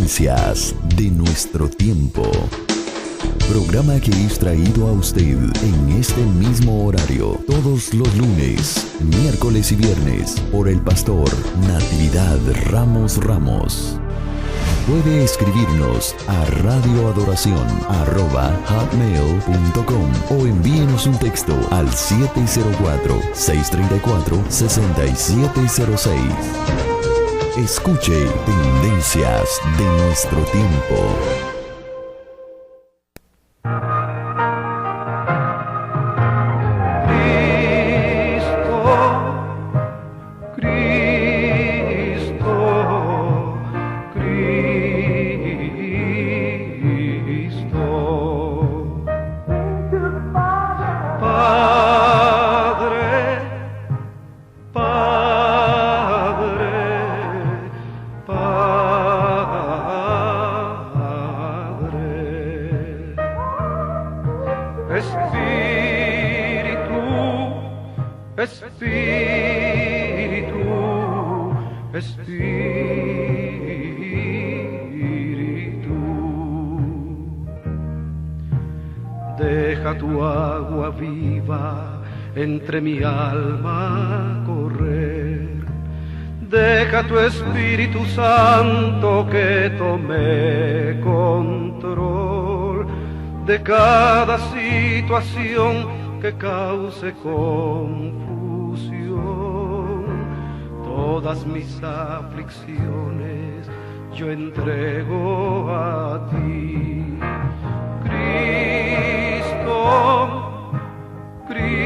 Tendencias de nuestro tiempo. Programa que es traído a usted en este mismo horario todos los lunes, miércoles y viernes por el pastor Natividad Ramos Ramos. Puede escribirnos a radioadoración@hotmail.com o envíenos un texto al 704-634-6706. Escuche Tendencias de nuestro tiempo. Deja tu agua viva entre mi alma correr. Deja tu Espíritu Santo que tome control de cada situación que cause confusión. Todas mis aflicciones yo entrego a ti. Cristo, Padre,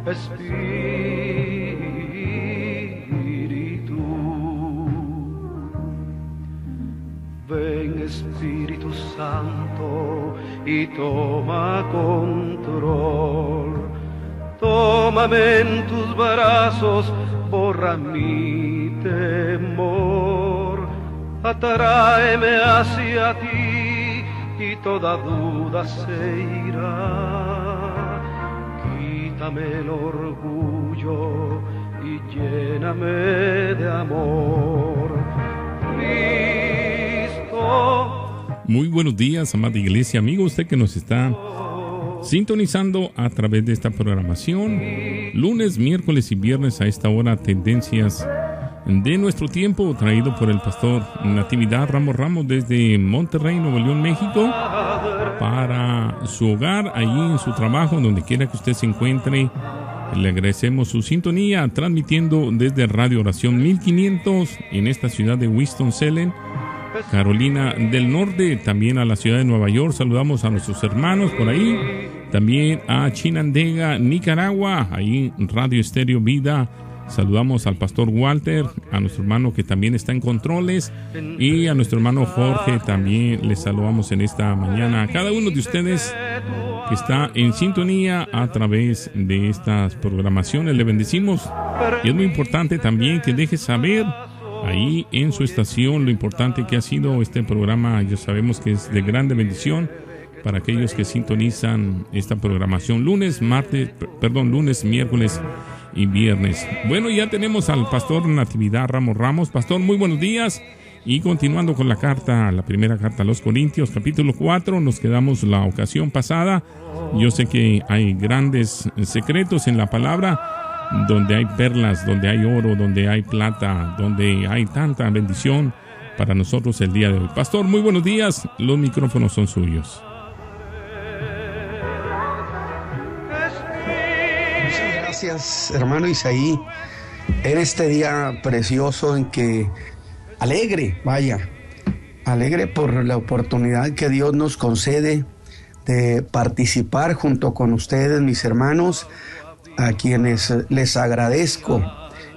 Espíritu. Ven Espíritu Santo y toma control. Tómame en tus brazos, borra mi temor. Atráeme hacia ti y toda duda se irá. Quítame el orgullo y lléname de amor. Cristo. Muy buenos días, amada iglesia, amigo, usted que nos está sintonizando a través de esta programación. Lunes, miércoles y viernes a esta hora, Tendencias de nuestro tiempo, traído por el pastor Natividad Ramos Ramos desde Monterrey, Nuevo León, México, para su hogar, allí en su trabajo, donde quiera que usted se encuentre. Le agradecemos su sintonía, transmitiendo desde Radio Oración 1500 en esta ciudad de Winston-Salem, Carolina del Norte, también a la ciudad de Nueva York. Saludamos a nuestros hermanos por ahí, también a Chinandega, Nicaragua, ahí Radio Estéreo Vida. Saludamos al pastor Walter, a nuestro hermano que también está en controles, y a nuestro hermano Jorge también les saludamos en esta mañana. A cada uno de ustedes que está en sintonía a través de estas programaciones, le bendecimos. Y es muy importante también que deje saber ahí en su estación lo importante que ha sido este programa. Ya sabemos que es de grande bendición para aquellos que sintonizan esta programación lunes, miércoles y viernes. Bueno, ya tenemos al pastor Natividad Ramos Ramos. Pastor, muy buenos días. Y continuando con la primera carta a los Corintios, capítulo 4, nos quedamos la ocasión pasada. Yo sé que hay grandes secretos en la palabra, donde hay perlas, donde hay oro, donde hay plata, donde hay tanta bendición para nosotros el día de hoy. Pastor, muy buenos días. Los micrófonos son suyos. Gracias, hermano Isaí, en este día precioso en que alegre por la oportunidad que Dios nos concede de participar junto con ustedes, mis hermanos, a quienes les agradezco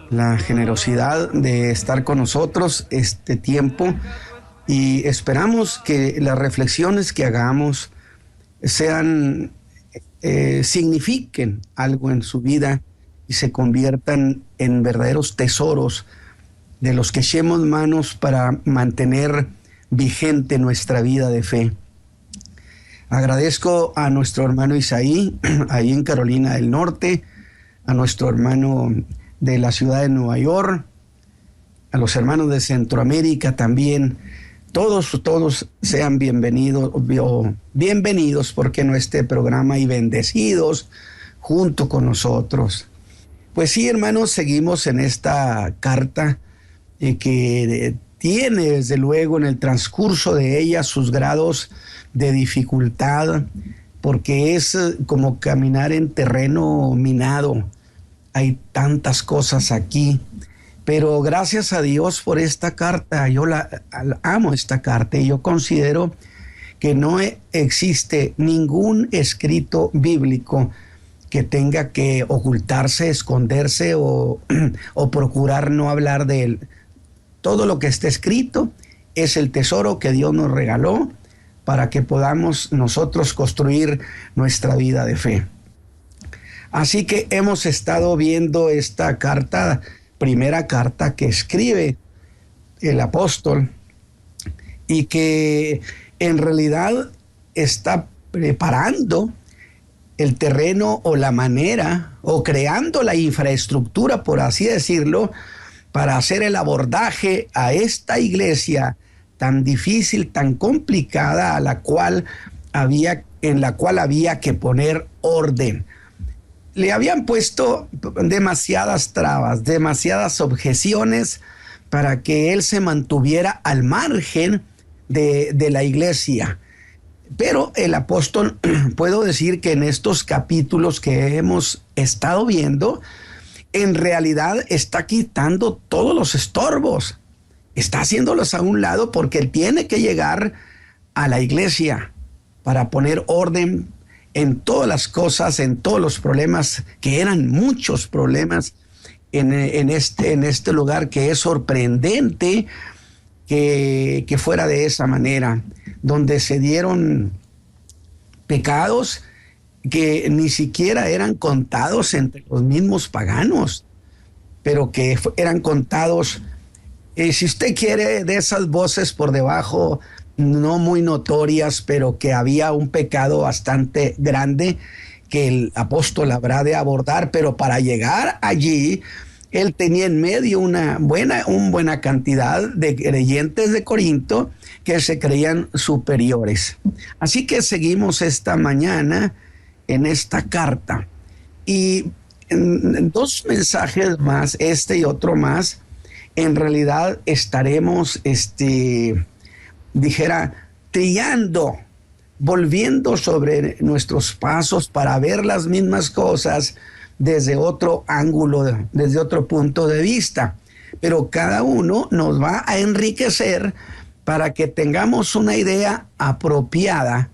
la generosidad de estar con nosotros este tiempo y esperamos que las reflexiones que hagamos signifiquen algo en su vida y se conviertan en verdaderos tesoros de los que echemos manos para mantener vigente nuestra vida de fe. Agradezco a nuestro hermano Isaí, ahí en Carolina del Norte, a nuestro hermano de la ciudad de Nueva York, a los hermanos de Centroamérica también. Todos sean bienvenidos, porque en este programa y bendecidos junto con nosotros. Pues sí, hermanos, seguimos en esta carta que tiene desde luego en el transcurso de ella sus grados de dificultad, porque es como caminar en terreno minado. Hay tantas cosas aquí, pero gracias a Dios por esta carta. Yo amo esta carta y yo considero que no existe ningún escrito bíblico que tenga que ocultarse, esconderse o procurar no hablar de él. Todo lo que está escrito es el tesoro que Dios nos regaló para que podamos nosotros construir nuestra vida de fe. Así que hemos estado viendo esta carta, primera carta que escribe el apóstol y que en realidad está preparando el terreno o la manera o creando la infraestructura, por así decirlo, para hacer el abordaje a esta iglesia tan difícil, tan complicada, en la cual había que poner orden. Le habían puesto demasiadas trabas, demasiadas objeciones para que él se mantuviera al margen de la iglesia. Pero el apóstol, puedo decir que en estos capítulos que hemos estado viendo, en realidad está quitando todos los estorbos, está haciéndolos a un lado, porque él tiene que llegar a la iglesia para poner orden en todas las cosas, en todos los problemas, que eran muchos problemas en este lugar, que es sorprendente que fuera de esa manera, donde se dieron pecados que ni siquiera eran contados entre los mismos paganos, pero que eran contados, si usted quiere, de esas voces por debajo, no muy notorias, pero que había un pecado bastante grande que el apóstol habrá de abordar. Pero para llegar allí, él tenía en medio una buena cantidad de creyentes de Corinto que se creían superiores. Así que seguimos esta mañana en esta carta, y en dos mensajes más, este y otro más, en realidad estaremos trillando, volviendo sobre nuestros pasos para ver las mismas cosas desde otro ángulo, desde otro punto de vista. Pero cada uno nos va a enriquecer para que tengamos una idea apropiada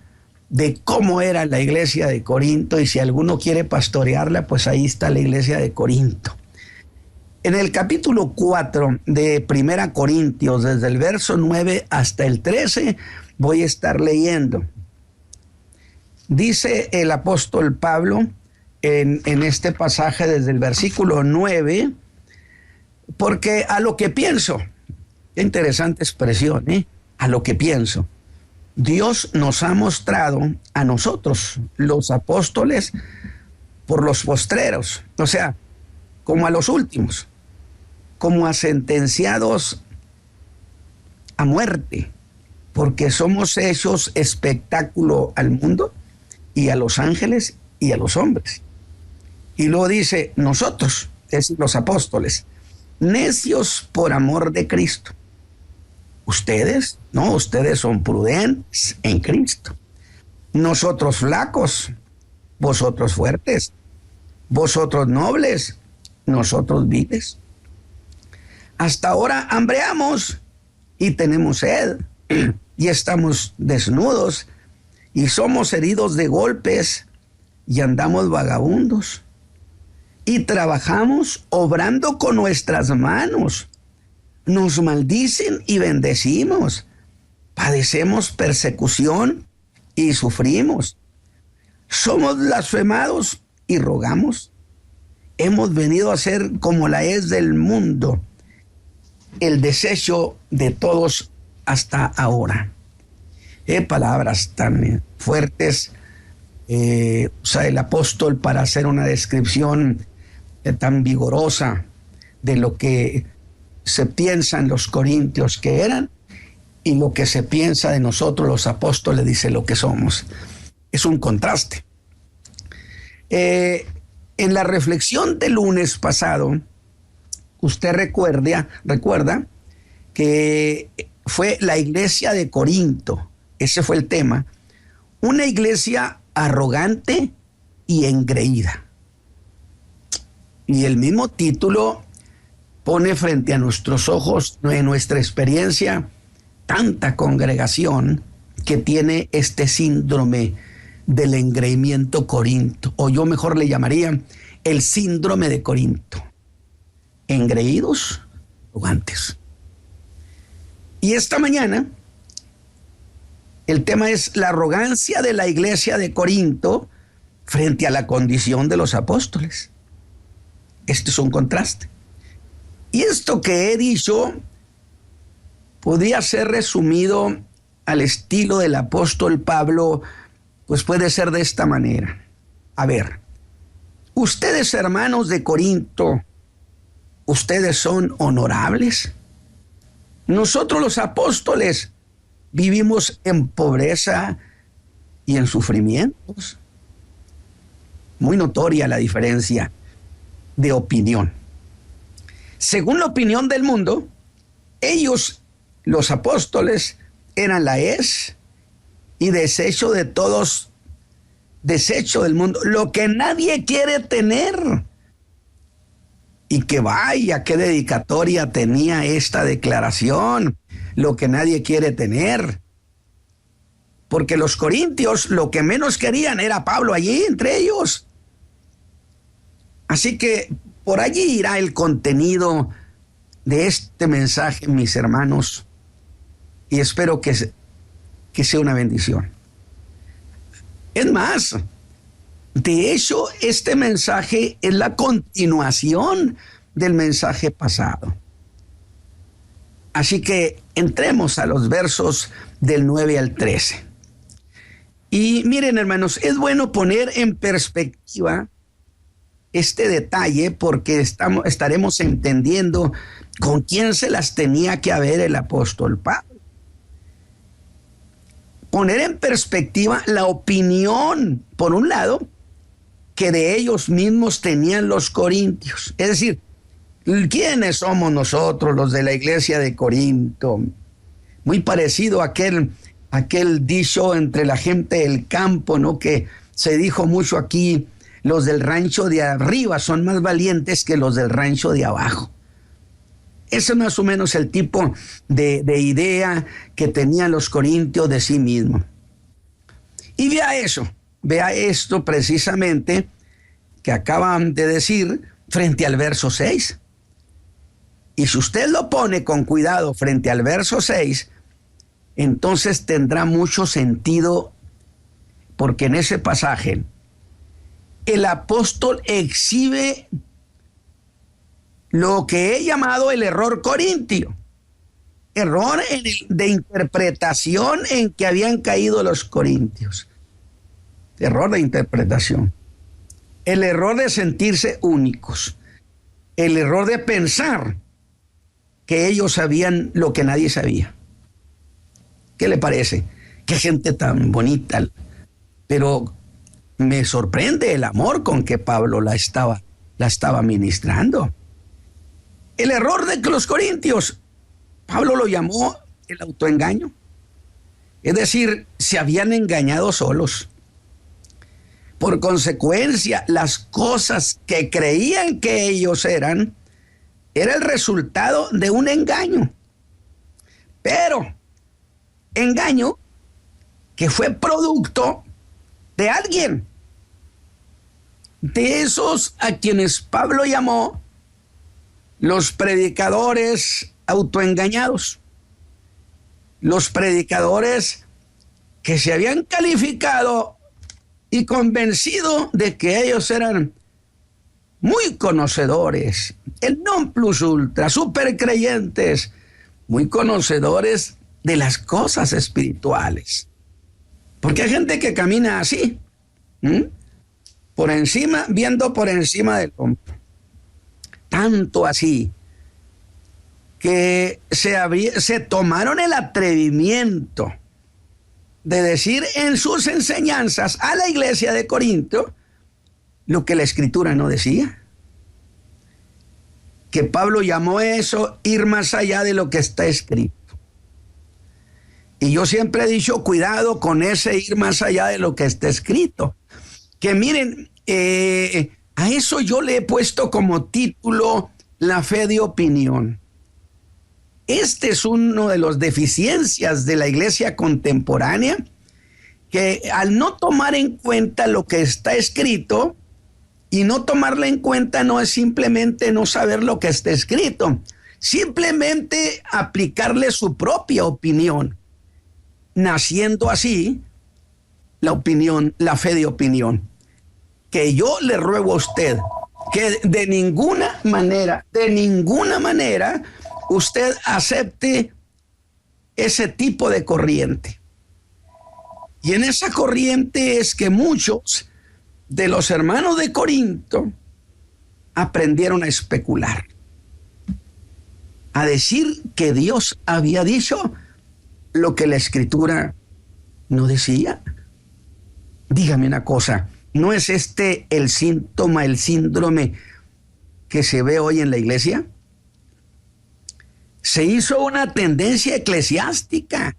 de cómo era la iglesia de Corinto, y si alguno quiere pastorearla, pues ahí está la iglesia de Corinto. En el capítulo 4 de 1 Corintios, desde el verso 9 hasta el 13, voy a estar leyendo. Dice el apóstol Pablo en este pasaje desde el versículo 9, porque a lo que pienso, qué interesante expresión, a lo que pienso, Dios nos ha mostrado a nosotros, los apóstoles, por los postreros, o sea, como a los últimos, como a sentenciados a muerte, porque somos hechos espectáculo al mundo y a los ángeles y a los hombres. Y luego dice, nosotros, es decir, los apóstoles, necios por amor de Cristo. Ustedes, no, ustedes son prudentes en Cristo. Nosotros flacos, vosotros fuertes. Vosotros nobles, nosotros vives. Hasta ahora hambreamos y tenemos sed, y estamos desnudos, y somos heridos de golpes, y andamos vagabundos. Y trabajamos obrando con nuestras manos. Nos maldicen y bendecimos. padecemos persecución y sufrimos. Somos blasfemados y rogamos. Hemos venido a ser como la es del mundo, el desecho de todos hasta ahora. Palabras tan fuertes. Usa el apóstol para hacer una descripción tan vigorosa de lo que se piensa en los corintios que eran y lo que se piensa de nosotros los apóstoles, dice lo que somos. Es un contraste. En la reflexión del lunes pasado, usted recuerda que fue la iglesia de Corinto, ese fue el tema, una iglesia arrogante y engreída. Y el mismo título pone frente a nuestros ojos, en nuestra experiencia, tanta congregación que tiene este síndrome del engreimiento Corinto, o yo mejor le llamaría el síndrome de Corinto. Engreídos, arrogantes. Y esta mañana el tema es la arrogancia de la iglesia de Corinto frente a la condición de los apóstoles. Este es un contraste. Y esto que he dicho podría ser resumido al estilo del apóstol Pablo, pues puede ser de esta manera. A ver, ustedes hermanos de Corinto, ¿ustedes son honorables? Nosotros los apóstoles vivimos en pobreza y en sufrimientos. Muy notoria la diferencia de opinión. Según la opinión del mundo, ellos, los apóstoles, eran la es y desecho de todos, desecho del mundo, lo que nadie quiere tener. Y que vaya, qué dedicatoria tenía esta declaración, lo que nadie quiere tener. Porque los corintios lo que menos querían era Pablo allí entre ellos. Así que por allí irá el contenido de este mensaje, mis hermanos, y espero que sea una bendición. Es más, de hecho, este mensaje es la continuación del mensaje pasado. Así que entremos a los versos del 9 al 13. Y miren, hermanos, es bueno poner en perspectiva este detalle porque estaremos entendiendo con quién se las tenía que haber el apóstol Pablo. Poner en perspectiva la opinión, por un lado, que de ellos mismos tenían los corintios. Es decir, ¿quiénes somos nosotros los de la iglesia de Corinto? Muy parecido a aquel dicho entre la gente del campo, ¿no? Que se dijo mucho aquí, los del rancho de arriba son más valientes que los del rancho de abajo. Ese es más o menos el tipo de idea que tenían los corintios de sí mismos. Y vea esto precisamente que acaban de decir frente al verso 6. Y si usted lo pone con cuidado frente al verso 6, entonces tendrá mucho sentido, porque en ese pasaje el apóstol exhibe lo que he llamado el error corintio, error de interpretación en que habían caído los corintios, error de interpretación, el error de sentirse únicos, el error de pensar que ellos sabían lo que nadie sabía. ¿Qué le parece? Qué gente tan bonita, pero me sorprende el amor con que Pablo la estaba ministrando. El error de los corintios, Pablo lo llamó el autoengaño. Es decir, se habían engañado solos. Por consecuencia, las cosas que creían que ellos eran, era el resultado de un engaño. Pero, engaño que fue producto de alguien, de esos a quienes Pablo llamó los predicadores autoengañados. los predicadores que se habían calificado y convencido de que ellos eran muy conocedores, el non plus ultra, super creyentes, muy conocedores de las cosas espirituales. Porque hay gente que camina así, por encima, viendo por encima del hombro. Tanto así que se tomaron el atrevimiento de decir en sus enseñanzas a la iglesia de Corinto lo que la Escritura no decía. Que Pablo llamó eso ir más allá de lo que está escrito. Y yo siempre he dicho, cuidado con ese ir más allá de lo que está escrito. Que miren, a eso yo le he puesto como título la fe de opinión. Este es uno de las deficiencias de la iglesia contemporánea, que al no tomar en cuenta lo que está escrito, y no tomarla en cuenta no es simplemente no saber lo que está escrito, simplemente aplicarle su propia opinión, naciendo así la opinión, la fe de opinión. Que yo le ruego a usted que de ninguna manera, usted acepte ese tipo de corriente. Y en esa corriente es que muchos de los hermanos de Corinto aprendieron a especular, a decir que Dios había dicho lo que la Escritura no decía. Dígame una cosa, ¿no es este el síntoma, el síndrome que se ve hoy en la iglesia? Se hizo una tendencia eclesiástica.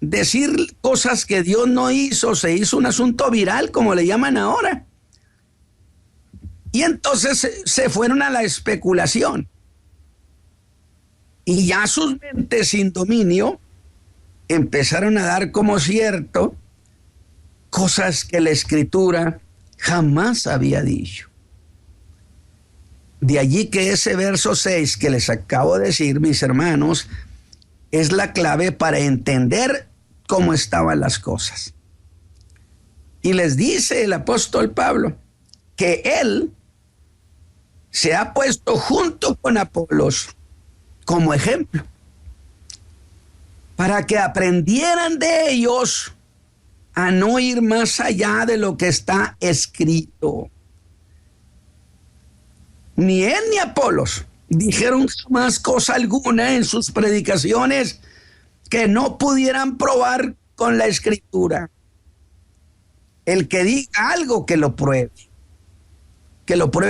Decir cosas que Dios no hizo, se hizo un asunto viral, como le llaman ahora. Y entonces se fueron a la especulación. Y ya sus mentes sin dominio empezaron a dar como cierto cosas que la Escritura jamás había dicho. De allí que ese verso 6 que les acabo de decir, mis hermanos, es la clave para entender cómo estaban las cosas. Y les dice el apóstol Pablo que él se ha puesto junto con Apolos como ejemplo para que aprendieran de ellos a no ir más allá de lo que está escrito. Ni él ni Apolos dijeron jamás cosa alguna en sus predicaciones que no pudieran probar con la Escritura. El que diga algo, que lo pruebe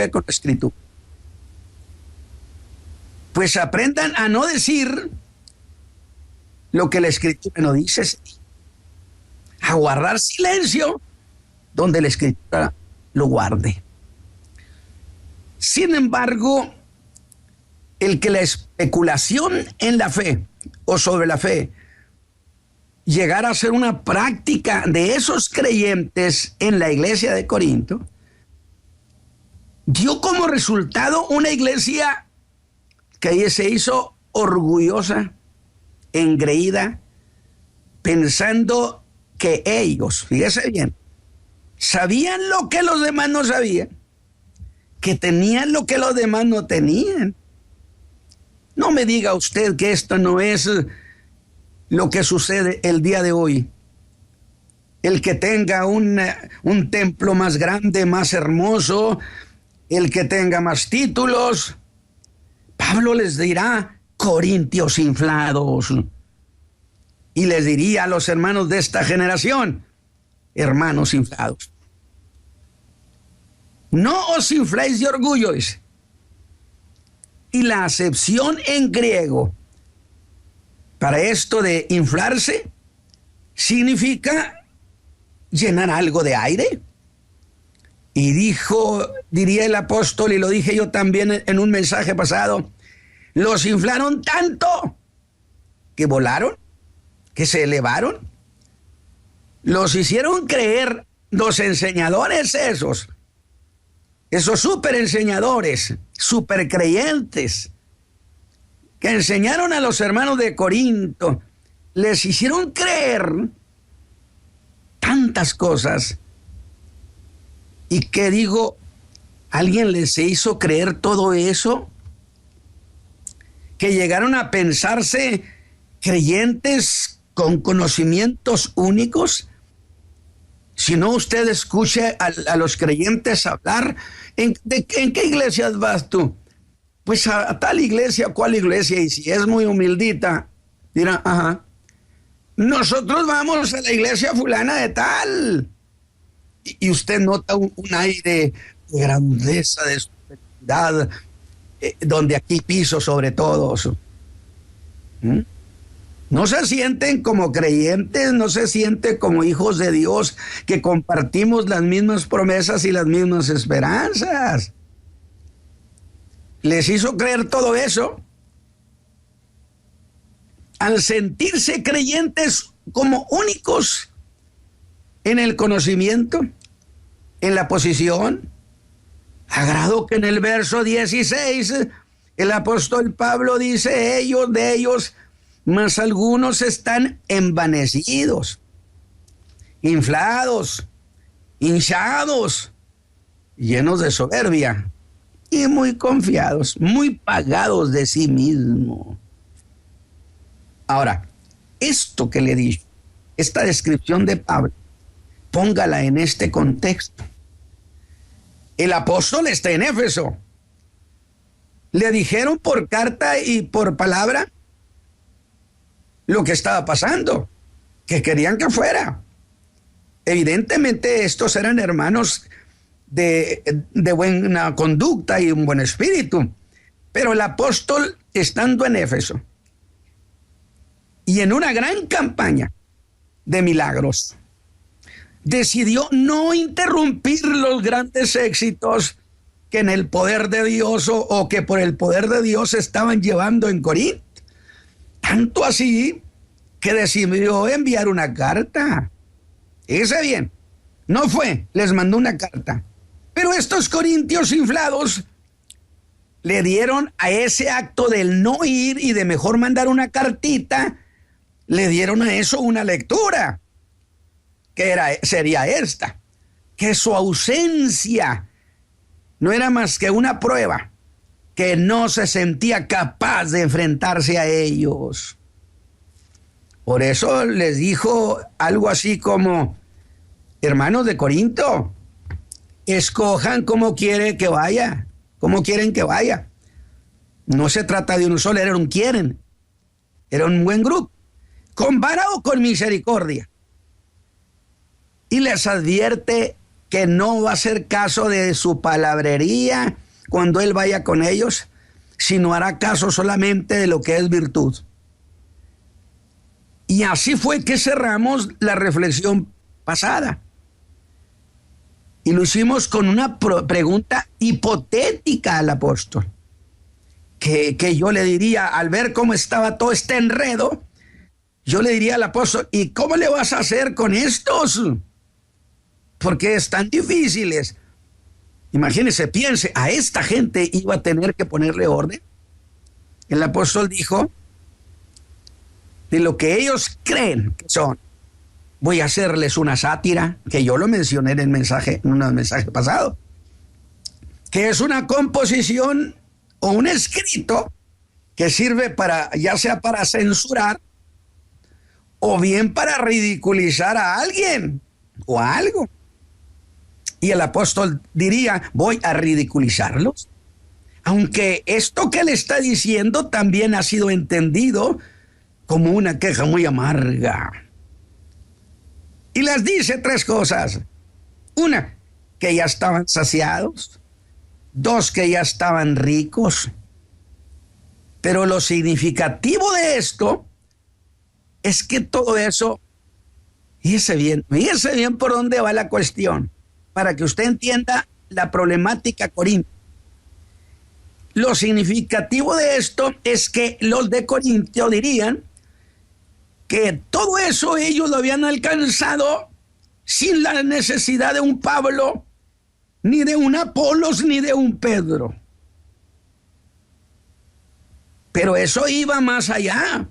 con la Escritura. Pues aprendan a no decir lo que la Escritura no dice, a guardar silencio donde la Escritura lo guarde. Sin embargo, el que la especulación en la fe o sobre la fe llegara a ser una práctica de esos creyentes en la iglesia de Corinto, dio como resultado una iglesia que se hizo orgullosa, engreída, pensando que ellos, fíjese bien, sabían lo que los demás no sabían, que tenían lo que los demás no tenían. No me diga usted que esto no es lo que sucede el día de hoy. El que tenga un templo más grande, más hermoso, el que tenga más títulos. Pablo les dirá, corintios inflados. Y les diría a los hermanos de esta generación, hermanos inflados. No os infléis de orgullo, dice. Y la acepción en griego para esto de inflarse significa llenar algo de aire. Y diría el apóstol, y lo dije yo también en un mensaje pasado, los inflaron tanto que volaron, que se elevaron. Los hicieron creer los enseñadores esos super enseñadores, super creyentes, que enseñaron a los hermanos de Corinto les hicieron creer tantas cosas. Y que digo, ¿alguien les hizo creer todo eso? Que llegaron a pensarse creyentes con conocimientos únicos. Si no, usted escuche a los creyentes hablar. ¿En qué iglesias vas tú? Pues a tal iglesia, ¿cuál iglesia? Y si es muy humildita, dirá, ajá, nosotros vamos a la iglesia fulana de tal. Y usted nota un aire de grandeza, de superioridad, donde aquí piso sobre todos. No se sienten como creyentes, no se sienten como hijos de Dios, que compartimos las mismas promesas y las mismas esperanzas. Les hizo creer todo eso. Al sentirse creyentes como únicos en el conocimiento, en la posición, a grado que en el verso 16 el apóstol Pablo dice, de ellos, mas algunos están envanecidos, inflados, hinchados, llenos de soberbia y muy confiados, muy pagados de sí mismo. Ahora, esto que le he dicho, esta descripción de Pablo, póngala en este contexto. El apóstol está en Éfeso. Le dijeron por carta y por palabra lo que estaba pasando, que querían que fuera. Evidentemente estos eran hermanos de buena conducta y un buen espíritu, pero el apóstol, estando en Éfeso y en una gran campaña de milagros, decidió no interrumpir los grandes éxitos que en el poder de Dios o que por el poder de Dios estaban llevando en Corinto. Tanto así que decidió enviar una carta. Fíjese bien, no fue, les mandó una carta. Pero estos corintios inflados le dieron a ese acto del no ir y de mejor mandar una cartita, le dieron a eso una lectura, que sería esta, que su ausencia no era más que una prueba, que no se sentía capaz de enfrentarse a ellos. Por eso les dijo algo así como, hermanos de Corinto, escojan cómo quieren que vaya. No se trata de uno solo, era un quieren. Era un buen grupo. Con vara o con misericordia. Y les advierte que no va a hacer caso de su palabrería cuando él vaya con ellos, sino hará caso solamente de lo que es virtud. Y así fue que cerramos la reflexión pasada. Y lo hicimos con una pregunta hipotética al apóstol. Que yo le diría, al ver cómo estaba todo este enredo, yo le diría al apóstol, ¿y cómo le vas a hacer con estos? Porque están difíciles. Imagínese, piense, a esta gente iba a tener que ponerle orden. El apóstol dijo, de lo que ellos creen que son, voy a hacerles una sátira, que yo lo mencioné en un mensaje pasado, que es una composición o un escrito que sirve para, ya sea para censurar o bien para ridiculizar a alguien o a algo. Y el apóstol diría, voy a ridiculizarlos. Aunque esto que le está diciendo también ha sido entendido como una queja muy amarga. Y les dice tres cosas. Una, que ya estaban saciados. Dos, que ya estaban ricos. Pero lo significativo de esto es que todo eso, fíjese bien por dónde va la cuestión, para que usted entienda la problemática corintia. Lo significativo de esto es que los de Corintio dirían que todo eso ellos lo habían alcanzado sin la necesidad de un Pablo, ni de un Apolos, ni de un Pedro. Pero eso iba más allá.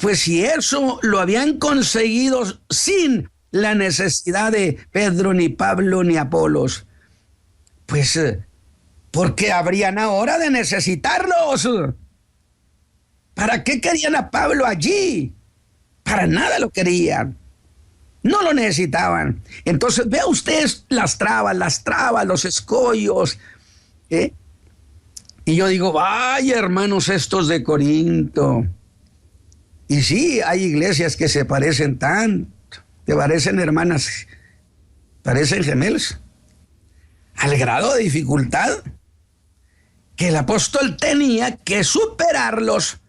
Pues si eso lo habían conseguido sin la necesidad de Pedro, ni Pablo, ni Apolos, pues ¿por qué habrían ahora de necesitarlos? ¿Para qué querían a Pablo allí? Para nada lo querían. No lo necesitaban. Entonces, vea usted las trabas, los escollos. Y yo digo, vaya hermanos estos de Corinto. Y sí, hay iglesias que se parecen tanto, que parecen hermanas, parecen gemelos, al grado de dificultad que el apóstol tenía que superarlos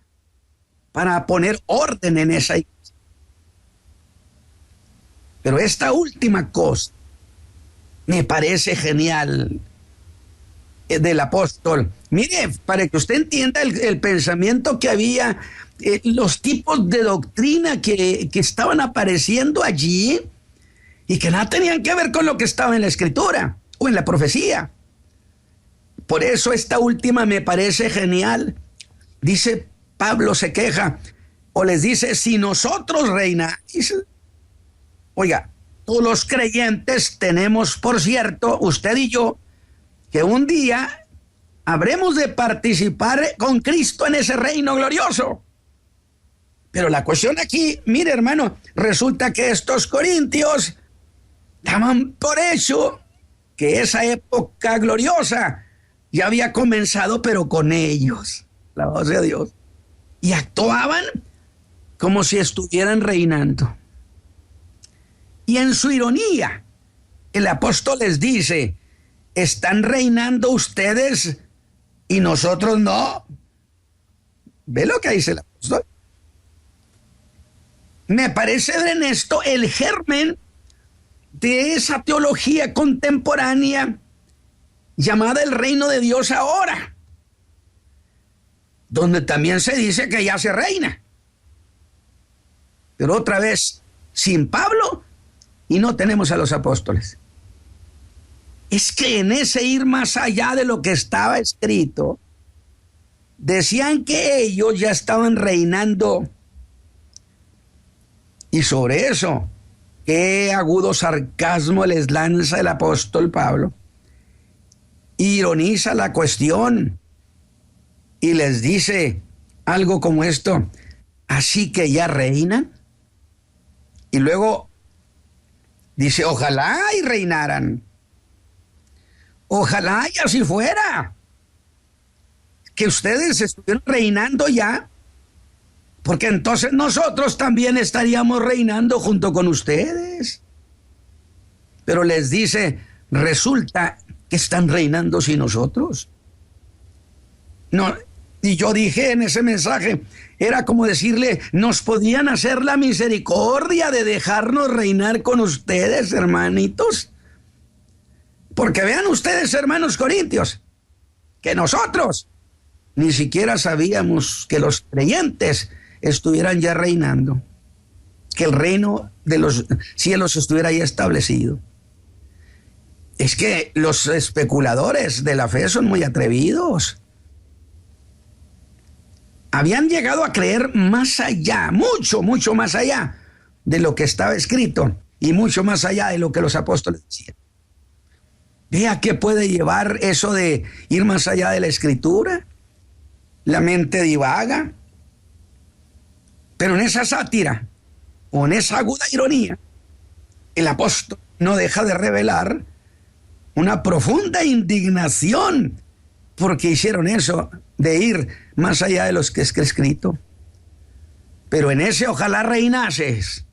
para poner orden en esa iglesia. Pero esta última cosa me parece genial del apóstol. Mire, para que usted entienda el pensamiento que había, los tipos de doctrina que estaban apareciendo allí y que nada tenían que ver con lo que estaba en la escritura o en la profecía. Por eso esta última me parece genial. Dice Pablo, se queja o les dice, si nosotros reináis. Oiga, todos los creyentes tenemos, por cierto, usted y yo, que un día habremos de participar con Cristo en ese reino glorioso. Pero la cuestión aquí, mire hermano, resulta que estos corintios daban por hecho que esa época gloriosa ya había comenzado, pero con ellos, la voz de Dios, y actuaban como si estuvieran reinando. Y en su ironía, el apóstol les dice, ¿están reinando ustedes y nosotros no? ¿Ve lo que dice el apóstol? Me parece en esto el germen de esa teología contemporánea llamada el reino de Dios ahora, donde también se dice que ya se reina. Pero otra vez, sin Pablo, y no tenemos a los apóstoles. Es que en ese ir más allá de lo que estaba escrito, decían que ellos ya estaban reinando. Y sobre eso, qué agudo sarcasmo les lanza el apóstol Pablo. Ironiza la cuestión y les dice algo como esto, así que ya reinan. Y luego dice, ojalá y reinaran. Ojalá y así fuera. Que ustedes estuvieran reinando ya. Porque entonces nosotros también estaríamos reinando junto con ustedes. Pero les dice, resulta que están reinando sin nosotros. No, y yo dije en ese mensaje, era como decirle, nos podían hacer la misericordia de dejarnos reinar con ustedes, hermanitos. Porque vean ustedes, hermanos corintios, que nosotros ni siquiera sabíamos que los creyentes estuvieran ya reinando, que el reino de los cielos estuviera ya establecido. Es que los especuladores de la fe son muy atrevidos. Habían llegado a creer más allá, mucho más allá de lo que estaba escrito y mucho más allá de lo que los apóstoles decían. Vea qué puede llevar eso de ir más allá de la escritura. La mente divaga. Pero en esa sátira o en esa aguda ironía, el apóstol no deja de revelar una profunda indignación porque hicieron eso de ir más allá de los que es escrito. Pero en ese ojalá reinases,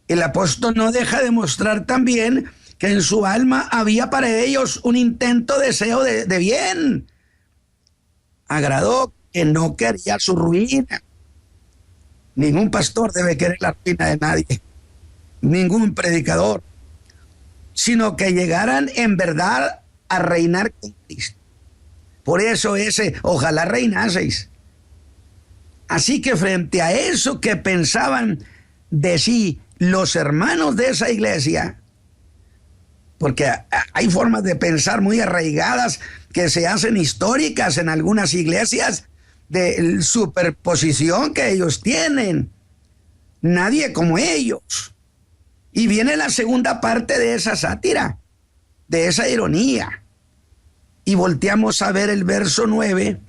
el apóstol no deja de mostrar también que en su alma había para ellos un intento, deseo de bien. Agradó que no quería su ruina. Ningún pastor debe querer la ruina de nadie, ningún predicador, sino que llegaran en verdad a reinar con Cristo. Por eso ese, ojalá reinaseis. Así que frente a eso que pensaban de sí los hermanos de esa iglesia, porque hay formas de pensar muy arraigadas que se hacen históricas en algunas iglesias, de superposición que ellos tienen. Nadie como ellos. Y viene la segunda parte de esa sátira, de esa ironía. Y volteamos a ver el verso 9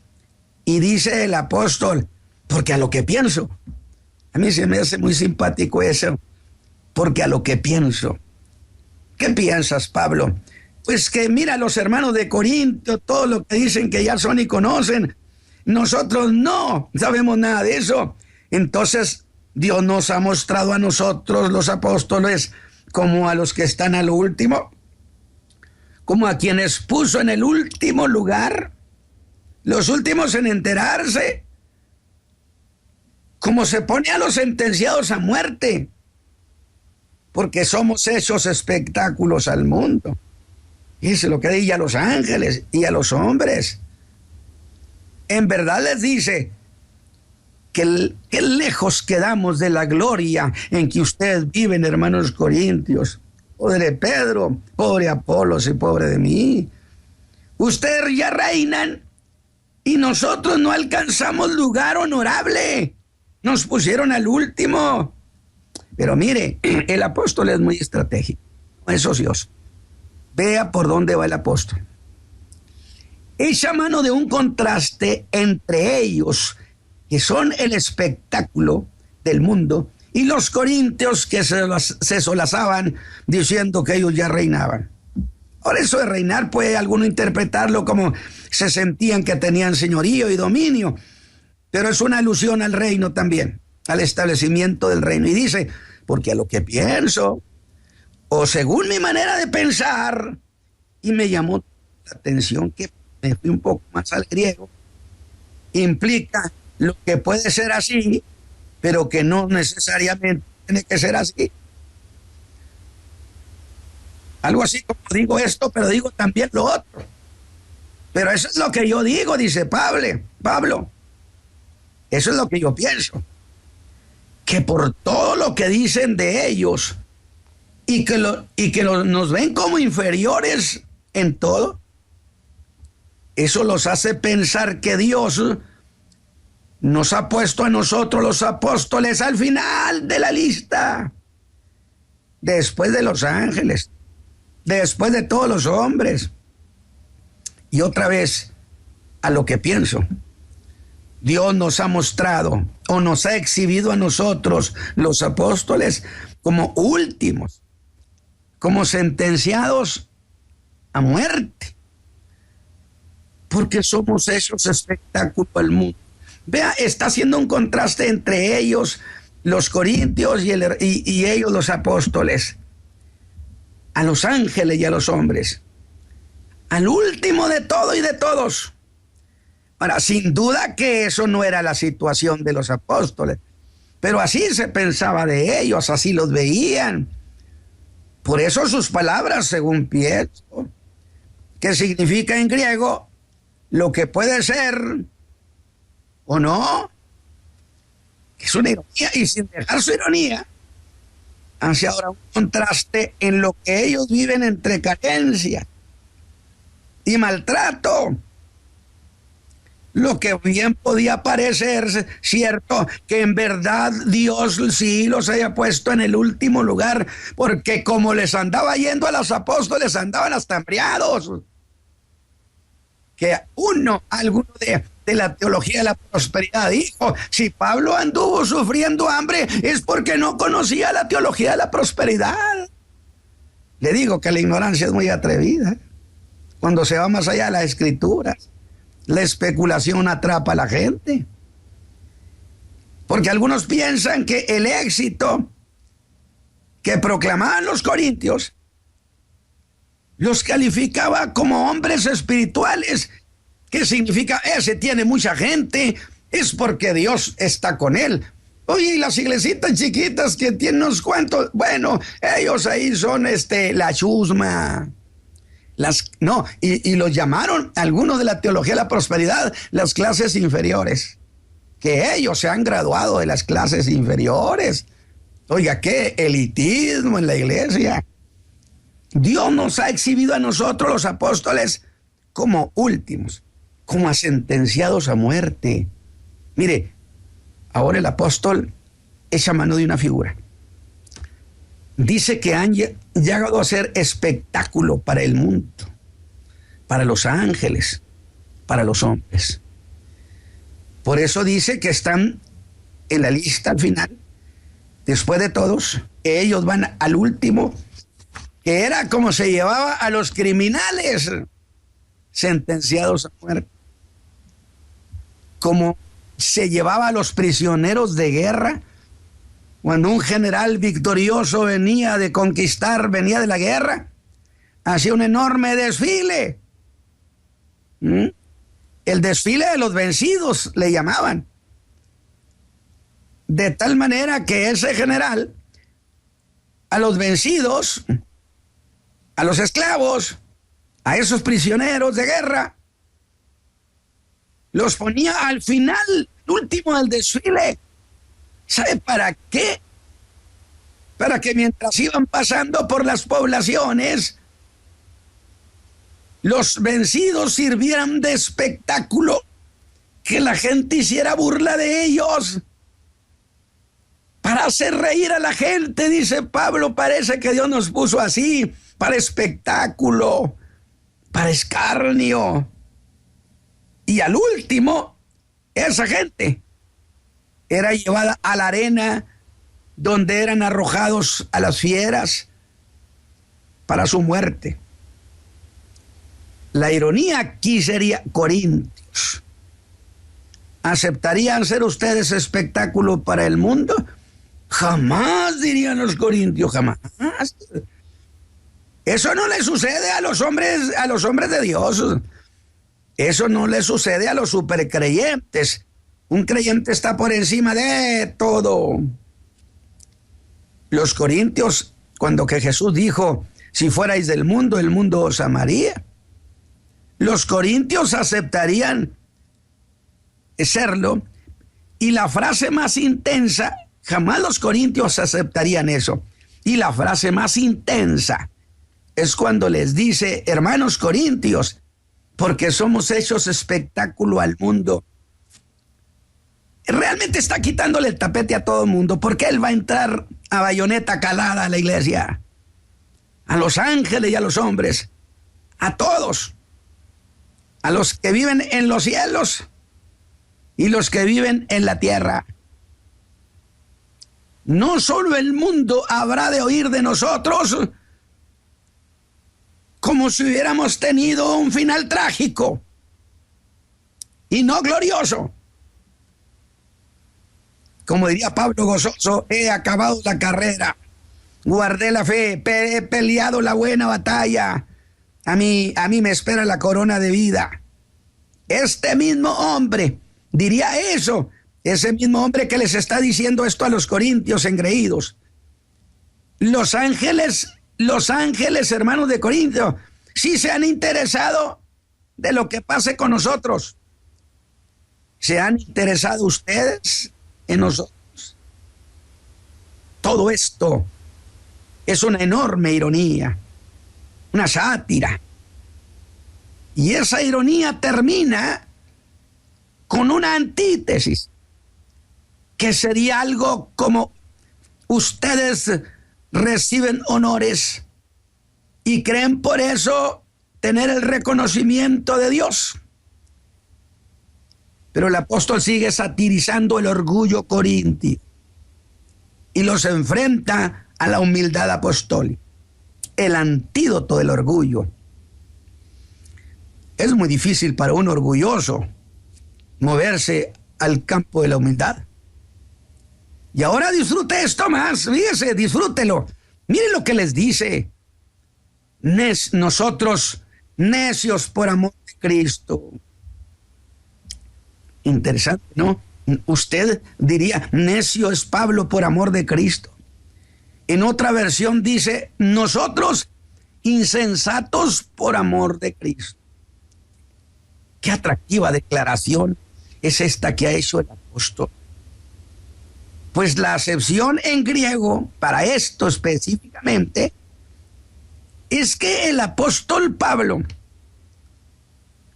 y dice el apóstol, porque a lo que pienso, a mí se me hace muy simpático eso, porque a lo que pienso. ¿Qué piensas, Pablo? Pues que mira, los hermanos de Corinto, todo lo que dicen que ya son y conocen, nosotros no sabemos nada de eso. Entonces Dios nos ha mostrado a nosotros, los apóstoles, como a los que están a lo último, como a quienes puso en el último lugar, los últimos en enterarse, como se pone a los sentenciados a muerte, porque somos hechos espectáculos al mundo. Eso es lo que dice a los ángeles y a los hombres. En verdad les dice que lejos quedamos de la gloria en que ustedes viven, hermanos corintios. Pobre Pedro, pobre Apolos y pobre de mí. Ustedes ya reinan y nosotros no alcanzamos lugar honorable. Nos pusieron al último. Pero mire, el apóstol es muy estratégico, no es ocioso. Vea por dónde va el apóstol. Echa mano de un contraste entre ellos, que son el espectáculo del mundo, y los corintios que se solazaban diciendo que ellos ya reinaban. Por eso de reinar puede alguno interpretarlo como se sentían que tenían señorío y dominio, pero es una alusión al reino también, al establecimiento del reino. Y dice, porque a lo que pienso, o según mi manera de pensar, y me llamó la atención que me fui un poco más al griego, implica lo que puede ser así, pero que no necesariamente tiene que ser así. Algo así como digo esto, pero digo también lo otro. Pero eso es lo que yo digo, dice Pablo. Eso es lo que yo pienso. Que por todo lo que dicen de ellos y que nos ven como inferiores en todo, eso los hace pensar que Dios nos ha puesto a nosotros los apóstoles al final de la lista, después de los ángeles, después de todos los hombres. Y otra vez, a lo que pienso, Dios nos ha mostrado o nos ha exhibido a nosotros, los apóstoles, como últimos, como sentenciados a muerte, porque somos esos espectáculos al mundo. Vea, está haciendo un contraste entre ellos, los corintios, y ellos, los apóstoles, a los ángeles y a los hombres, al último de todo y de todos. Ahora, sin duda que eso no era la situación de los apóstoles, pero así se pensaba de ellos, así los veían. Por eso sus palabras, según pienso, que significa en griego lo que puede ser o no, es una ironía, y sin dejar su ironía, hace ahora un contraste en lo que ellos viven entre carencia y maltrato. Lo que bien podía parecer cierto, que en verdad Dios sí los haya puesto en el último lugar, porque como les andaba yendo a los apóstoles, andaban hasta hambriados. Que alguno de la teología de la prosperidad dijo, si Pablo anduvo sufriendo hambre es porque no conocía la teología de la prosperidad. Le digo que la ignorancia es muy atrevida. Cuando se va más allá de las escrituras, la especulación atrapa a la gente. Porque algunos piensan que el éxito que proclamaban los corintios los calificaba como hombres espirituales. ¿Qué significa? Ese tiene mucha gente, es porque Dios está con él. Oye, y las iglesitas chiquitas que tienen unos cuantos, bueno, ellos ahí son la chusma. Y los llamaron algunos de la teología de la prosperidad las clases inferiores, que ellos se han graduado de las clases inferiores. Oiga, qué elitismo en la iglesia. Dios nos ha exhibido a nosotros, los apóstoles, como últimos, como a sentenciados a muerte. Mire, ahora el apóstol echa mano de una figura. Dice que han llegado a ser espectáculo para el mundo, para los ángeles, para los hombres. Por eso dice que están en la lista al final. Después de todos, ellos van al último, que era como se llevaba a los criminales sentenciados a muerte, como se llevaba a los prisioneros de guerra. Cuando un general victorioso venía de conquistar, venía de la guerra, hacía un enorme desfile. El desfile de los vencidos le llamaban. De tal manera que ese general, a los vencidos, a los esclavos, a esos prisioneros de guerra, los ponía al final, último del desfile. ¿Sabe para qué? Para que mientras iban pasando por las poblaciones, los vencidos sirvieran de espectáculo, que la gente hiciera burla de ellos, para hacer reír a la gente. Dice Pablo, parece que Dios nos puso así, para espectáculo, para escarnio. Y al último, esa gente era llevada a la arena, donde eran arrojados a las fieras para su muerte. La ironía aquí sería: Corintios, ¿aceptarían ser ustedes espectáculo para el mundo? Jamás, dirían los corintios, jamás. Eso no le sucede a los hombres de Dios. Eso no le sucede a los supercreyentes. Un creyente está por encima de todo. Los corintios, cuando que Jesús dijo, si fuerais del mundo, el mundo os amaría, los corintios aceptarían serlo. Y la frase más intensa, jamás los corintios aceptarían eso. Y la frase más intensa es cuando les dice, hermanos corintios, porque somos hechos espectáculo al mundo. Realmente está quitándole el tapete a todo el mundo, porque él va a entrar a bayoneta calada a la iglesia, a los ángeles y a los hombres, a todos, a los que viven en los cielos y los que viven en la tierra. No solo el mundo habrá de oír de nosotros como si hubiéramos tenido un final trágico y no glorioso. Como diría Pablo gozoso, he acabado la carrera, guardé la fe, he peleado la buena batalla, a mí me espera la corona de vida. Este mismo hombre diría eso, ese mismo hombre que les está diciendo esto a los corintios engreídos. Los ángeles, hermanos de Corintio, sí se han interesado de lo que pase con nosotros. ¿Se han interesado ustedes en nosotros? Todo esto es una enorme ironía, una sátira. Y esa ironía termina con una antítesis, que sería algo como: ustedes reciben honores y creen por eso tener el reconocimiento de Dios. Pero el apóstol sigue satirizando el orgullo corintio y los enfrenta a la humildad apostólica, el antídoto del orgullo. Es muy difícil para un orgulloso moverse al campo de la humildad. Y ahora disfrute esto más, fíjese, disfrútelo. Mire lo que les dice: nosotros, necios por amor de Cristo. Interesante, ¿no? Usted diría, necio es Pablo por amor de Cristo. En otra versión dice, nosotros, insensatos por amor de Cristo. Qué atractiva declaración es esta que ha hecho el apóstol. Pues la acepción en griego para esto específicamente es que el apóstol Pablo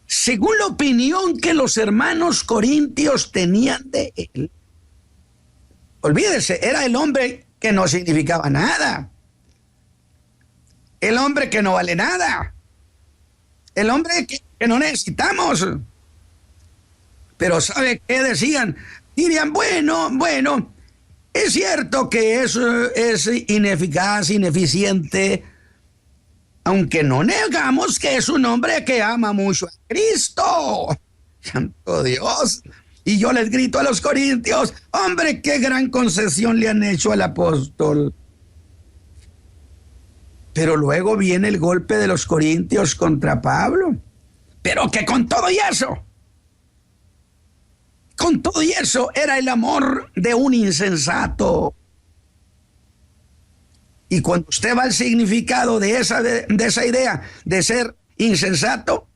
según la opinión que los hermanos corintios tenían de él. Olvídese, era el hombre que no significaba nada. El hombre que no vale nada. El hombre que no necesitamos. Pero ¿sabe qué decían? Dirían, bueno, es cierto que eso es ineficaz, ineficiente, aunque no negamos que es un hombre que ama mucho a Cristo. ¡Santo Dios! Y yo les grito a los corintios, hombre, qué gran concesión le han hecho al apóstol. Pero luego viene el golpe de los corintios contra Pablo. Pero que con todo y eso era el amor de un insensato. Y cuando usted va al significado de esa idea de ser insensato,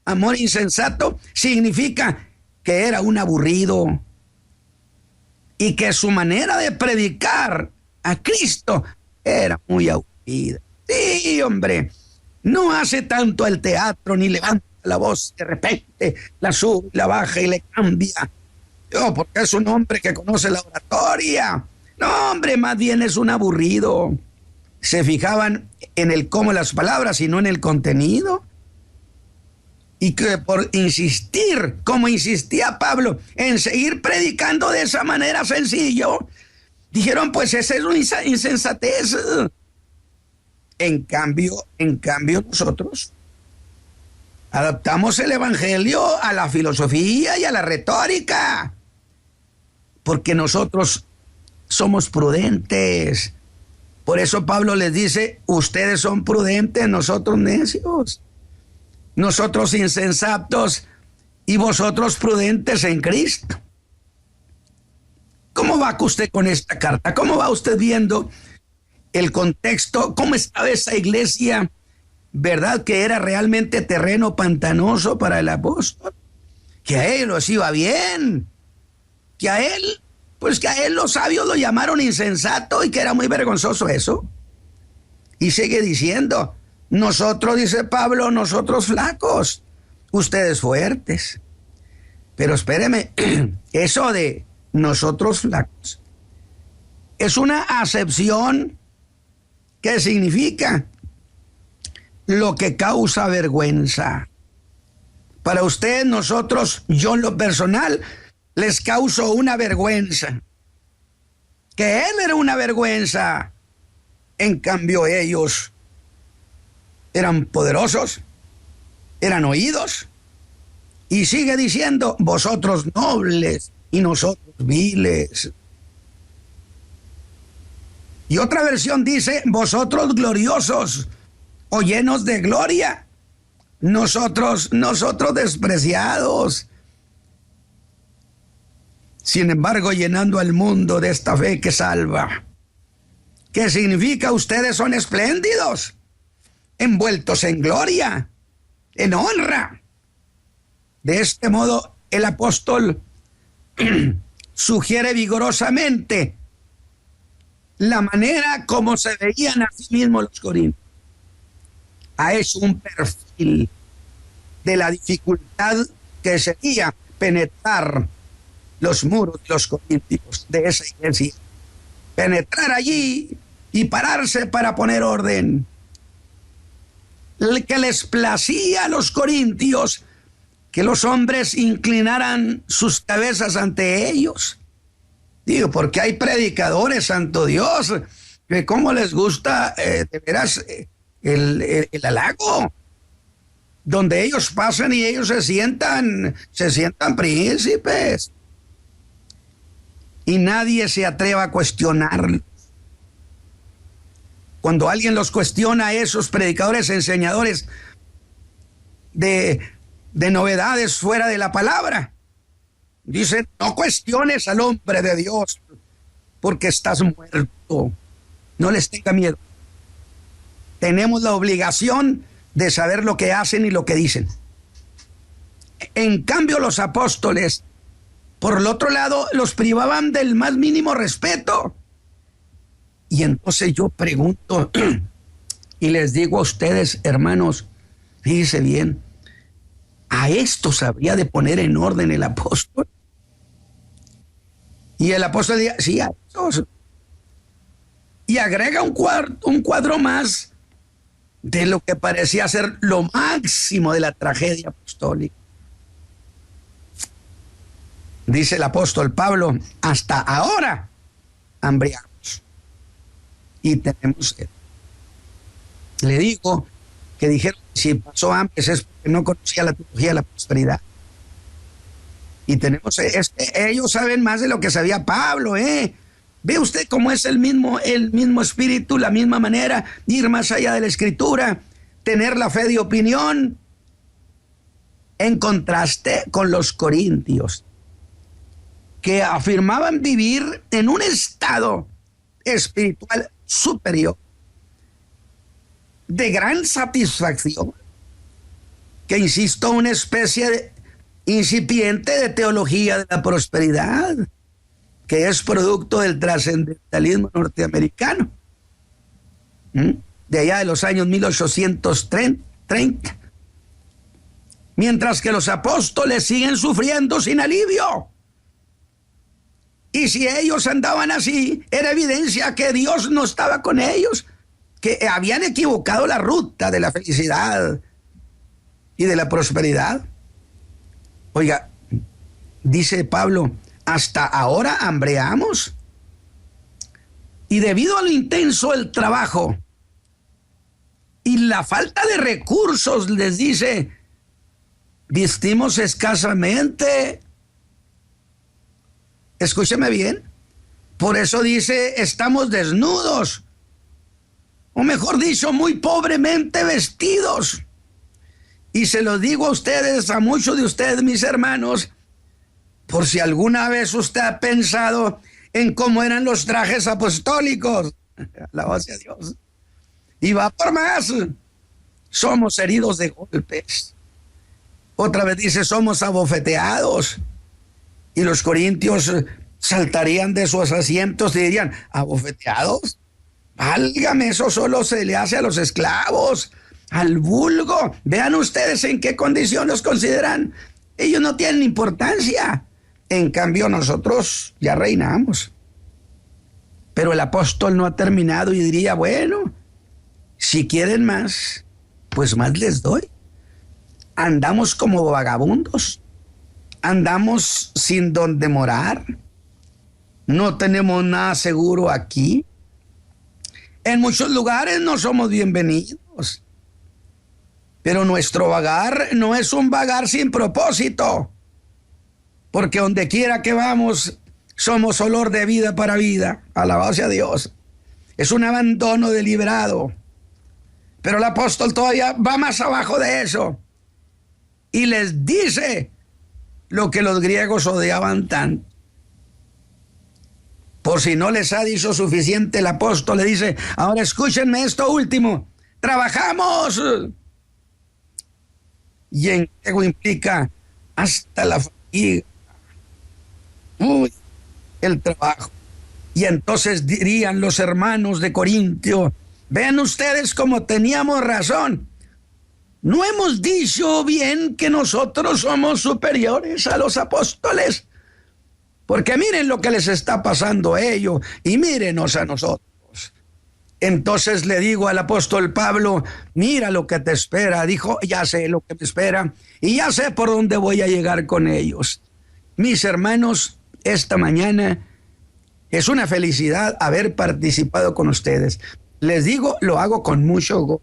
amor insensato, significa que era un aburrido y que su manera de predicar a Cristo era muy aburrida. Sí, hombre, no hace tanto el teatro ni levanta la voz, de repente la sube, la baja y le cambia. Porque es un hombre que conoce la oratoria. No, hombre, más bien es un aburrido. Se fijaban en el cómo las palabras y no en el contenido. Y que por insistir, como insistía Pablo, en seguir predicando de esa manera sencillo, dijeron, pues esa es una insensatez. En cambio nosotros adaptamos el evangelio a la filosofía y a la retórica, porque nosotros somos prudentes. Por eso Pablo les dice, ustedes son prudentes, nosotros necios. Nosotros insensatos y vosotros prudentes en Cristo. ¿Cómo va usted con esta carta? ¿Cómo va usted viendo el contexto? ¿Cómo estaba esa iglesia? ¿Verdad que era realmente terreno pantanoso para el apóstol? Que a él los iba bien. Que a él los sabios lo llamaron insensato y que era muy vergonzoso eso. Y sigue diciendo, nosotros, dice Pablo, nosotros flacos, ustedes fuertes. Pero espéreme, eso de nosotros flacos es una acepción que significa lo que causa vergüenza. Para usted, nosotros, yo en lo personal, les causo una vergüenza. Que él era una vergüenza. En cambio, ellos eran poderosos, eran oídos. Y sigue diciendo, vosotros nobles y nosotros viles. Y otra versión dice, vosotros gloriosos o llenos de gloria, nosotros despreciados. Sin embargo, llenando al mundo de esta fe que salva. ¿Qué significa? Ustedes son espléndidos, envueltos en gloria, en honra. De este modo, el apóstol sugiere vigorosamente la manera como se veían a sí mismos los corintios. Ha hecho un perfil de la dificultad que sería penetrar los muros de los corintios, de esa iglesia. Penetrar allí y pararse para poner orden. Que les placía a los corintios que los hombres inclinaran sus cabezas ante ellos. Digo, porque hay predicadores, santo Dios, que cómo les gusta de veras el halago, donde ellos pasan y ellos se sientan príncipes. Y nadie se atreva a cuestionarlos. Cuando alguien los cuestiona a esos predicadores, enseñadores de novedades fuera de la palabra, dicen, no cuestiones al hombre de Dios porque estás muerto. No les tenga miedo. Tenemos la obligación de saber lo que hacen y lo que dicen. En cambio, los apóstoles, por el otro lado, los privaban del más mínimo respeto. Y entonces yo pregunto y les digo a ustedes, hermanos, fíjense bien, A esto se habría de poner en orden el apóstol. Y el apóstol dice, sí, a estos. Y agrega un cuadro más de lo que parecía ser lo máximo de la tragedia apostólica. Dice el apóstol Pablo, hasta ahora hambriamos y tenemos sed. Le digo que dijeron que si pasó hambre es porque no conocía la teología de la prosperidad. Y tenemos, es que ellos saben más de lo que sabía Pablo, Ve usted cómo es el mismo espíritu, la misma manera, ir más allá de la escritura, tener la fe de opinión, en contraste con los corintios, que afirmaban vivir en un estado espiritual superior, de gran satisfacción, que insisto, una especie de incipiente de teología de la prosperidad, que es producto del trascendentalismo norteamericano, de allá de los años 1830, mientras que los apóstoles siguen sufriendo sin alivio. Y si ellos andaban así, era evidencia que Dios no estaba con ellos, que habían equivocado la ruta de la felicidad y de la prosperidad. Oiga, dice Pablo, hasta ahora hambreamos. Y debido a lo intenso del trabajo y la falta de recursos, les dice, vestimos escasamente. Escúcheme bien. Por eso dice, estamos desnudos. O mejor dicho, muy pobremente vestidos. Y se lo digo a ustedes, a muchos de ustedes, mis hermanos, por si alguna vez usted ha pensado en cómo eran los trajes apostólicos. Alabado sea Dios. Y va por más. Somos heridos de golpes. Otra vez dice, somos abofeteados. Y los corintios saltarían de sus asientos y dirían, ¿abofeteados? Válgame, eso solo se le hace a los esclavos, al vulgo. Vean ustedes en qué condición los consideran. Ellos no tienen importancia. En cambio, nosotros ya reinamos. Pero el apóstol no ha terminado y diría, bueno, si quieren más, pues más les doy. Andamos como vagabundos. Andamos sin donde morar. No tenemos nada seguro aquí. En muchos lugares no somos bienvenidos. Pero nuestro vagar no es un vagar sin propósito. Porque donde quiera que vamos, somos olor de vida para vida. Alabado sea Dios. Es un abandono deliberado. Pero el apóstol todavía va más abajo de eso. Y les dice lo que los griegos odiaban tanto. Por si no les ha dicho suficiente, el apóstol le dice, ahora escúchenme esto último, trabajamos. Y en griego implica hasta la fatiga. El trabajo. Y entonces dirían los hermanos de Corintio, vean ustedes cómo teníamos razón. ¿No hemos dicho bien que nosotros somos superiores a los apóstoles? Porque miren lo que les está pasando a ellos y mírenos a nosotros. Entonces le digo al apóstol Pablo, mira lo que te espera. Dijo, ya sé lo que me espera y ya sé por dónde voy a llegar con ellos. Mis hermanos, esta mañana es una felicidad haber participado con ustedes. Les digo, lo hago con mucho gozo.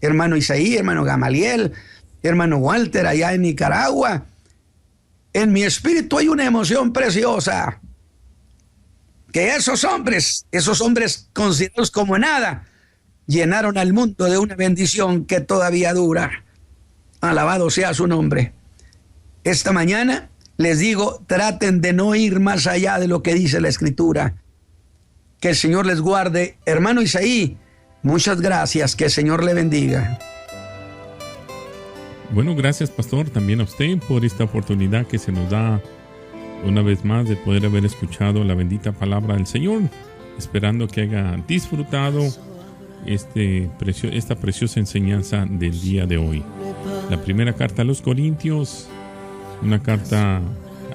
Hermano Isaí, hermano Gamaliel, hermano Walter allá en Nicaragua. En mi espíritu hay una emoción preciosa. Que esos hombres considerados como nada, llenaron al mundo de una bendición que todavía dura. Alabado sea su nombre. Esta mañana les digo, traten de no ir más allá de lo que dice la Escritura. Que el Señor les guarde. Hermano Isaí, muchas gracias, que el Señor le bendiga. Bueno, gracias, pastor, también a usted por esta oportunidad que se nos da una vez más de poder haber escuchado la bendita palabra del Señor, esperando que haya disfrutado esta preciosa enseñanza del día de hoy. la primera carta a los Corintios, una carta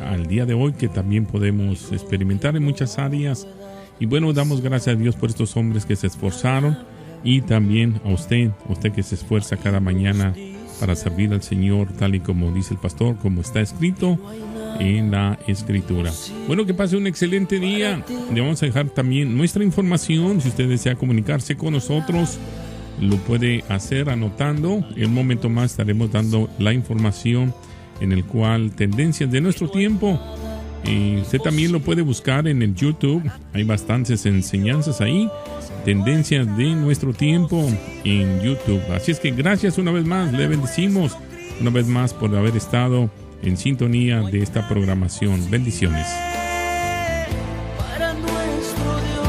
al día de hoy que también podemos experimentar en muchas áreas. Y bueno, damos gracias a Dios por estos hombres que se esforzaron, y también a usted que se esfuerza cada mañana para servir al Señor, tal y como dice el pastor, como está escrito en la Escritura. Bueno, que pase un excelente día. Le vamos a dejar también nuestra información. Si usted desea comunicarse con nosotros, lo puede hacer anotando. En un momento más estaremos dando la información en el cual tendencias de nuestro tiempo. Y usted también lo puede buscar en el YouTube. Hay bastantes enseñanzas ahí. Tendencias de nuestro tiempo en YouTube. Así es que gracias una vez más. Le bendecimos una vez más por haber estado en sintonía de esta programación. Bendiciones. Para nuestro Dios,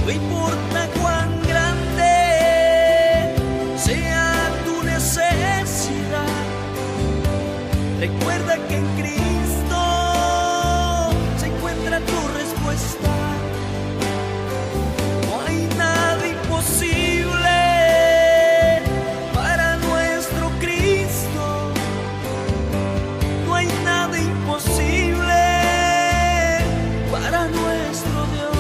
no importa cuán grande sea tu necesidad, recuerda que en Cristo se encuentra tu respuesta. No hay nada imposible para nuestro Cristo. No hay nada imposible para nuestro Dios.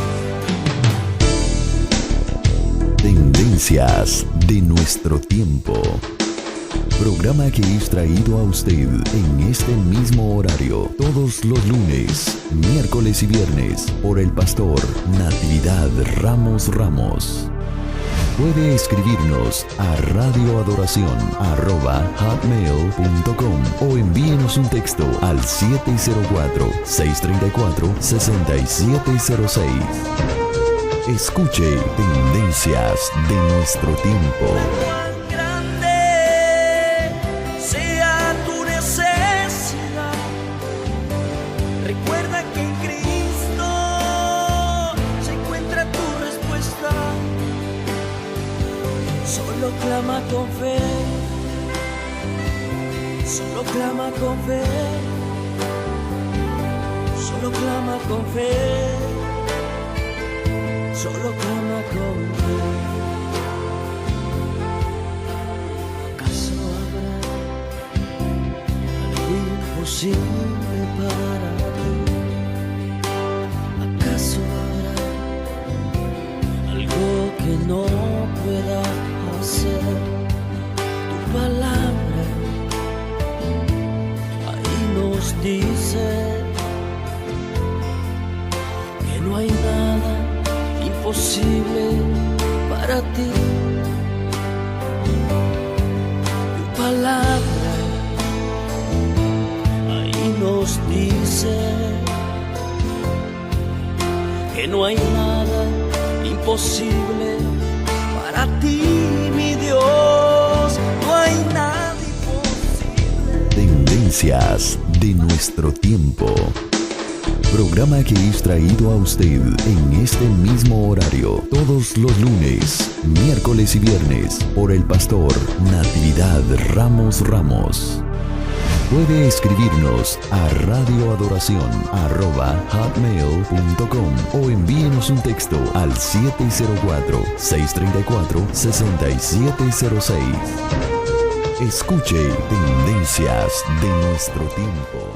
Tendencias de nuestro tiempo. Programa que es traído a usted en este mismo horario todos los lunes, miércoles y viernes por el pastor Natividad Ramos. Puede escribirnos a radioadoración@hotmail.com o envíenos un texto al 704-634-6706. Escuche Tendencias de nuestro tiempo. Cuán grande sea tu necesidad, recuerda que en Cristo se encuentra tu respuesta. Solo clama con fe, solo clama con fe, solo clama con fe, solo clama con fe. ¿Acaso habrá algo imposible para ti? ¿Acaso habrá algo que no pueda hacer? Tu palabra ahí nos dice que no hay nada imposible para ti. Tu palabra ahí nos dice que no hay nada imposible para ti, mi Dios. No hay nada imposible. Tendencias de nuestro tiempo. Programa que es traído a usted en este mismo horario todos los lunes, miércoles y viernes por el pastor Natividad Ramos. Puede escribirnos a radioadoración@hotmail.com o envíenos un texto al 704-634-6706. Escuche Tendencias de nuestro tiempo.